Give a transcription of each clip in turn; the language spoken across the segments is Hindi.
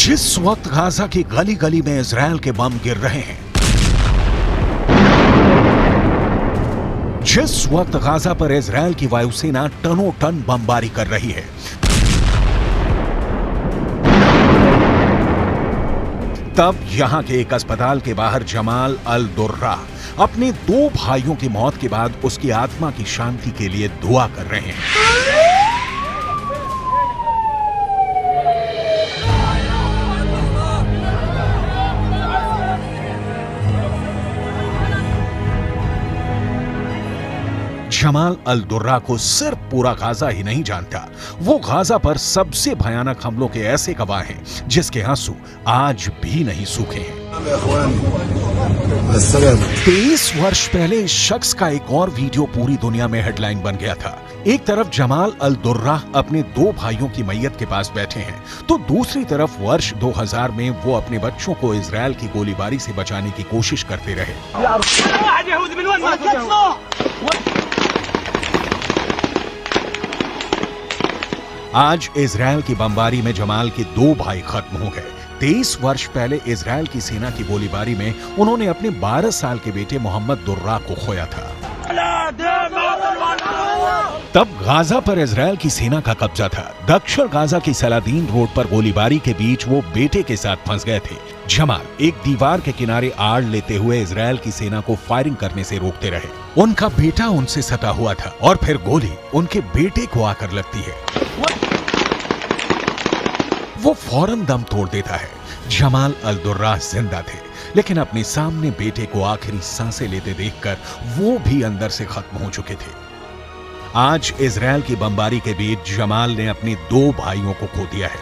जिस वक्त गाजा की गली गली में इजराइल के बम गिर रहे हैं, जिस वक्त गाजा पर इजराइल की वायुसेना टनों टन बमबारी कर रही है, तब यहां के एक अस्पताल के बाहर जमाल अल दुर्रा अपने 2 भाइयों की मौत के बाद उसकी आत्मा की शांति के लिए दुआ कर रहे हैं। जमाल अल दुर्रा को सिर्फ पूरा गाजा ही नहीं जानता, वो गाजा पर सबसे भयानक हमलों के ऐसे गवाह हैं जिसके आंसू आज भी नहीं सूखे हैं। 23 वर्ष पहले इस शख्स का एक और वीडियो पूरी दुनिया में हेडलाइन बन गया था। एक तरफ जमाल अल दुर्रा अपने 2 भाइयों की मैयत के पास बैठे हैं, तो दूसरी तरफ वर्ष 2000 में वो अपने बच्चों को इजराइल की गोलीबारी से बचाने की कोशिश करते रहे। आज इजराइल की बमबारी में जमाल के 2 भाई खत्म हो गए। 23 वर्ष पहले इजराइल की सेना की गोलीबारी में उन्होंने अपने 12 साल के बेटे मोहम्मद दुर्रा को खोया था। तब गाजा पर इजराइल की सेना का कब्जा था। दक्षिण गाजा की सलादीन रोड पर गोलीबारी के बीच वो बेटे के साथ फंस गए थे। जमाल एक दीवार के किनारे आड़ लेते हुए इजराइल की सेना को फायरिंग करने से रोकते रहे। उनका बेटा उनसे सटा हुआ था और फिर गोली उनके बेटे को आकर लगती है। वो फौरन दम तोड़ देता है। जमाल अल दुर्रा जिंदा थे, लेकिन अपने सामने बेटे को आखिरी सांसें लेते देखकर वो भी अंदर से खत्म हो चुके थे। आज इजराइल की बमबारी के बीच जमाल ने अपने 2 भाइयों को खो दिया है।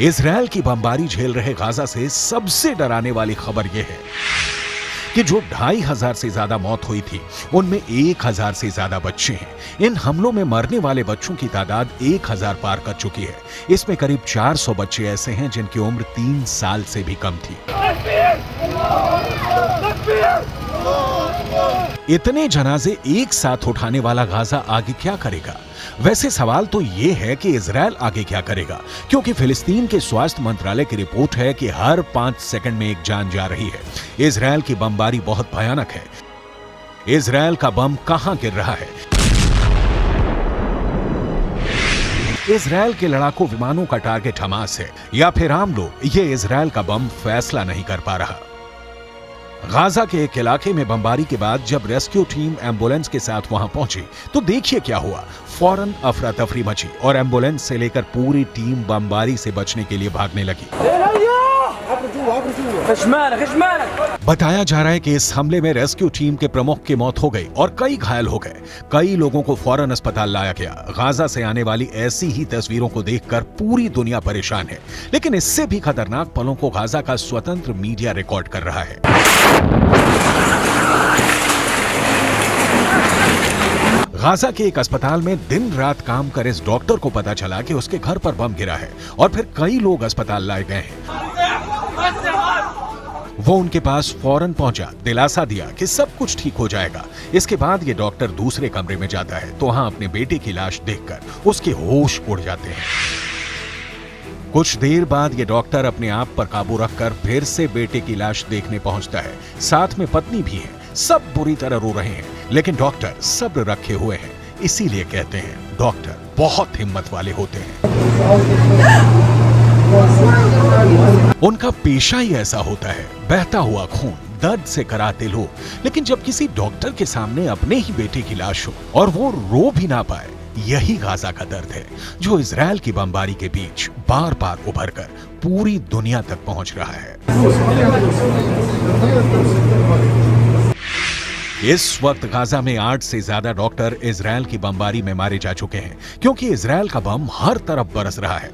इजराइल की बमबारी झेल रहे गाजा से सबसे डराने वाली खबर यह है कि जो 2500 से ज्यादा मौत हुई थी, उनमें 1000 से ज्यादा बच्चे हैं। इन हमलों में मरने वाले बच्चों की तादाद 1000 पार कर चुकी है। इसमें करीब 400 बच्चे ऐसे हैं जिनकी उम्र 3 साल से भी कम थी। इतने जनाजे एक साथ उठाने वाला गाजा आगे क्या करेगा? वैसे सवाल तो ये है कि इजराइल आगे क्या करेगा, क्योंकि फिलिस्तीन के स्वास्थ्य मंत्रालय की रिपोर्ट है कि हर 5 सेकंड में एक जान जा रही है। इजराइल की बमबारी बहुत भयानक है। इजराइल का बम कहां गिर रहा है? इजराइल के लड़ाकू विमानों का टारगेट हमास है या फिर आम लोग? ये इजराइल का बम फैसला नहीं कर पा रहा। गाजा के एक इलाके में बमबारी के बाद जब रेस्क्यू टीम एम्बुलेंस के साथ वहां पहुंची तो देखिए क्या हुआ। फौरन अफरा तफरी मची और एम्बुलेंस से लेकर पूरी टीम बमबारी से बचने के लिए भागने लगी। बताया जा रहा है कि इस हमले में रेस्क्यू टीम के प्रमुख की मौत हो गई और कई घायल हो गए। कई लोगों को फौरन अस्पताल लाया गया। गाजा से आने वाली ऐसी ही तस्वीरों को देखकर पूरी दुनिया परेशान है, लेकिन इससे भी खतरनाक पलों को गाजा का स्वतंत्र मीडिया रिकॉर्ड कर रहा है। गाजा के एक अस्पताल में दिन रात काम कर इस डॉक्टर को पता चला कि उसके घर पर बम गिरा है और फिर कई लोग अस्पताल लाए गए हैं। वो उनके पास फौरन पहुंचा, दिलासा दिया कि सब कुछ ठीक हो जाएगा। इसके बाद ये डॉक्टर दूसरे कमरे में जाता है तो वहां अपने बेटे की लाश देखकर उसके होश उड़ जाते हैं। कुछ देर बाद ये डॉक्टर अपने आप पर काबू रखकर फिर से बेटे की लाश देखने पहुंचता है। साथ में पत्नी भी है। सब बुरी तरह रो रहे हैं, लेकिन डॉक्टर सब्र रखे हुए हैं। इसीलिए कहते हैं डॉक्टर बहुत हिम्मत वाले होते हैं। उनका पेशा ही ऐसा होता है, बहता हुआ खून, दर्द से कराते लोग। लेकिन जब किसी डॉक्टर के सामने अपने ही बेटे की लाश हो और वो रो भी ना पाए, यही गाजा का दर्द है जो इजराइल की बमबारी के बीच बार बार उभर कर पूरी दुनिया तक पहुंच रहा है। इस वक्त गाजा में 8 से ज्यादा डॉक्टर इजराइल की बमबारी में मारे जा चुके हैं, क्योंकि इजराइल का बम हर तरफ बरस रहा है।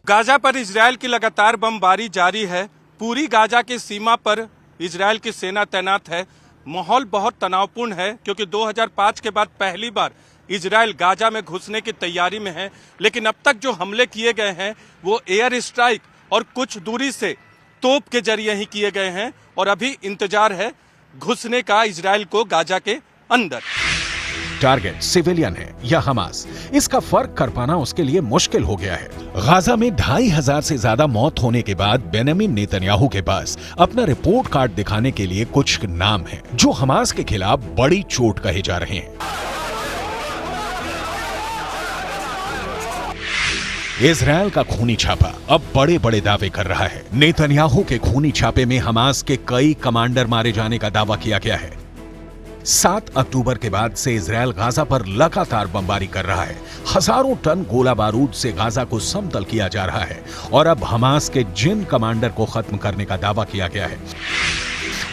गाजा पर इजराइल की लगातार बमबारी जारी है। पूरी गाजा की सीमा पर इजराइल की सेना तैनात है। माहौल बहुत तनावपूर्ण है क्योंकि 2005 के बाद पहली बार इजराइल गाजा में घुसने की तैयारी में है, लेकिन अब तक जो हमले किए गए हैं वो एयर स्ट्राइक और कुछ दूरी से तोप के जरिए ही किए गए हैं और अभी इंतजार है घुसने का इजराइल को गाजा के अंदर। टारगेट सिविलियन है या हमास, इसका फर्क कर पाना उसके लिए मुश्किल हो गया है। गाजा में 2500 से ज्यादा मौत होने के बाद बेंजामिन नेतन्याहू के पास अपना रिपोर्ट कार्ड दिखाने के लिए कुछ नाम हैं जो हमास के खिलाफ बड़ी चोट कहे जा रहे हैं। इजराइल का खूनी छापा अब बड़े बड़े दावे कर रहा है। नेतन्याहू के खूनी छापे में हमास के कई कमांडर मारे जाने का दावा किया गया है। 7 अक्टूबर के बाद से इजराइल गाजा पर लगातार बमबारी कर रहा है। हजारों टन गोला बारूद से गाजा को समतल किया जा रहा है और अब हमास के जिन कमांडर को खत्म करने का दावा किया गया है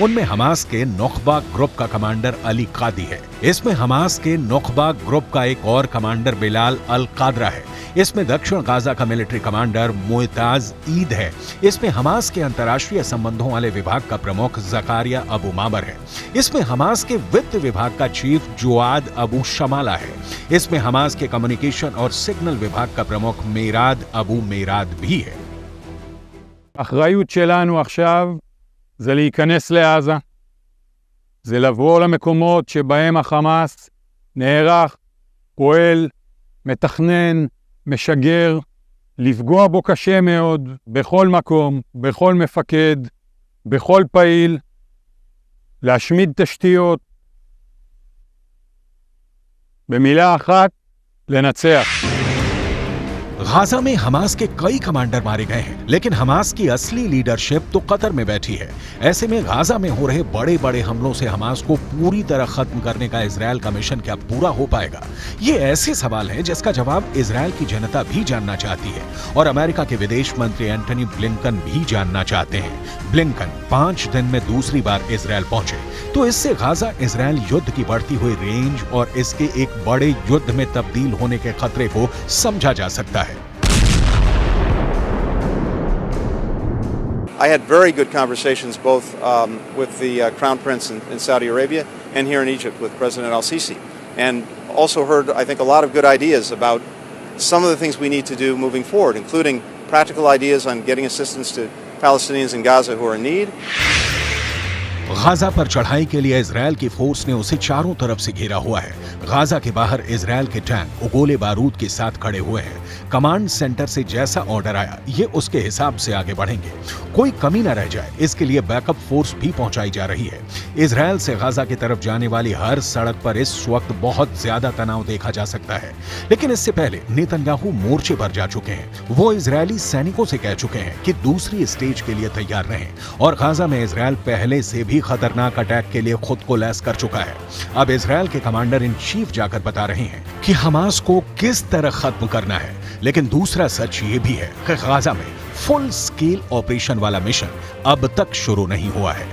उनमें हमास के नुखबा ग्रुप का कमांडर अली कादी है। इसमें हमास के नुखबा ग्रुप का एक और कमांडर बिलाल अल कादरा है। इसमें दक्षिण गाजा का मिलिट्री कमांडर मोइताज ईद है। इसमें हमास के अंतर्राष्ट्रीय संबंधों वाले विभाग का प्रमुख जकारिया अबू मामर है। इसमें हमास के वित्त विभाग का चीफ जुआद अबू शमाला है। इसमें हमास के कम्युनिकेशन और सिग्नल विभाग का प्रमुख मेराद अबू मेराद भी है। האחריות שלנו עכשיו זה להיכנס לעזה, זה לבוא למקומות שבהם החמאס נערך, פועל, מתכנן, משגר, לפגוע בו קשה מאוד, בכל מקום, בכל מפקד, בכל פעיל, להשמיד תשתיות, במילה אחת, לנצח. गाजा में हमास के कई कमांडर मारे गए हैं, लेकिन हमास की असली लीडरशिप तो कतर में बैठी है। ऐसे में गाजा में हो रहे बड़े बड़े हमलों से हमास को पूरी तरह खत्म करने का इजराइल का मिशन क्या पूरा हो पाएगा? ये ऐसे सवाल हैं जिसका जवाब इजराइल की जनता भी जानना चाहती है और अमेरिका के विदेश मंत्री एंटनी ब्लिंकन भी जानना चाहते हैं। ब्लिंकन 5 दिन में दूसरी बार इजराइल पहुंचे तो इससे गाजा इजराइल युद्ध की बढ़ती हुई रेंज और इसके एक बड़े युद्ध में तब्दील होने के खतरे को समझा जा सकता है। I had very good conversations both with the Crown Prince in Saudi Arabia and here in Egypt with President al-Sisi, and also heard, I think, a lot of good ideas about some of the things we need to do moving forward, including practical ideas on getting assistance to Palestinians in Gaza who are in need. Gaza पर चढ़ाई के लिए इजराइल की फोर्स ने उसे चारों तरफ से घेरा हुआ है। गाजा के बाहर इजराइल के टैंक गोले बारूद के साथ खड़े हुए हैं। कमांड सेंटर से जैसा ऑर्डर आया ये उसके हिसाब से आगे बढ़ेंगे, कोई कमी न रह जाए इसके लिए बैकअप फोर्स भी पहुंचाई जा रही है। इजराइल से गाजा की तरफ जाने वाली हर सड़क पर इस वक्त बहुत ज्यादा तनाव देखा जा सकता है, लेकिन इससे पहले नेतन्याहू मोर्चे पर जा चुके हैं। वो इजरायली सैनिकों से कह चुके हैं कि दूसरी स्टेज के लिए तैयार रहें और गाजा में इजराइल पहले से भी खतरनाक अटैक के लिए खुद को लैस कर चुका है। अब इजराइल के कमांडर इन चीफ जाकर बता रहे हैं कि हमास को किस तरह खत्म करना है, लेकिन दूसरा सच ये भी है कि गाजा में फुल स्केल ऑपरेशन वाला मिशन अब तक शुरू नहीं हुआ है।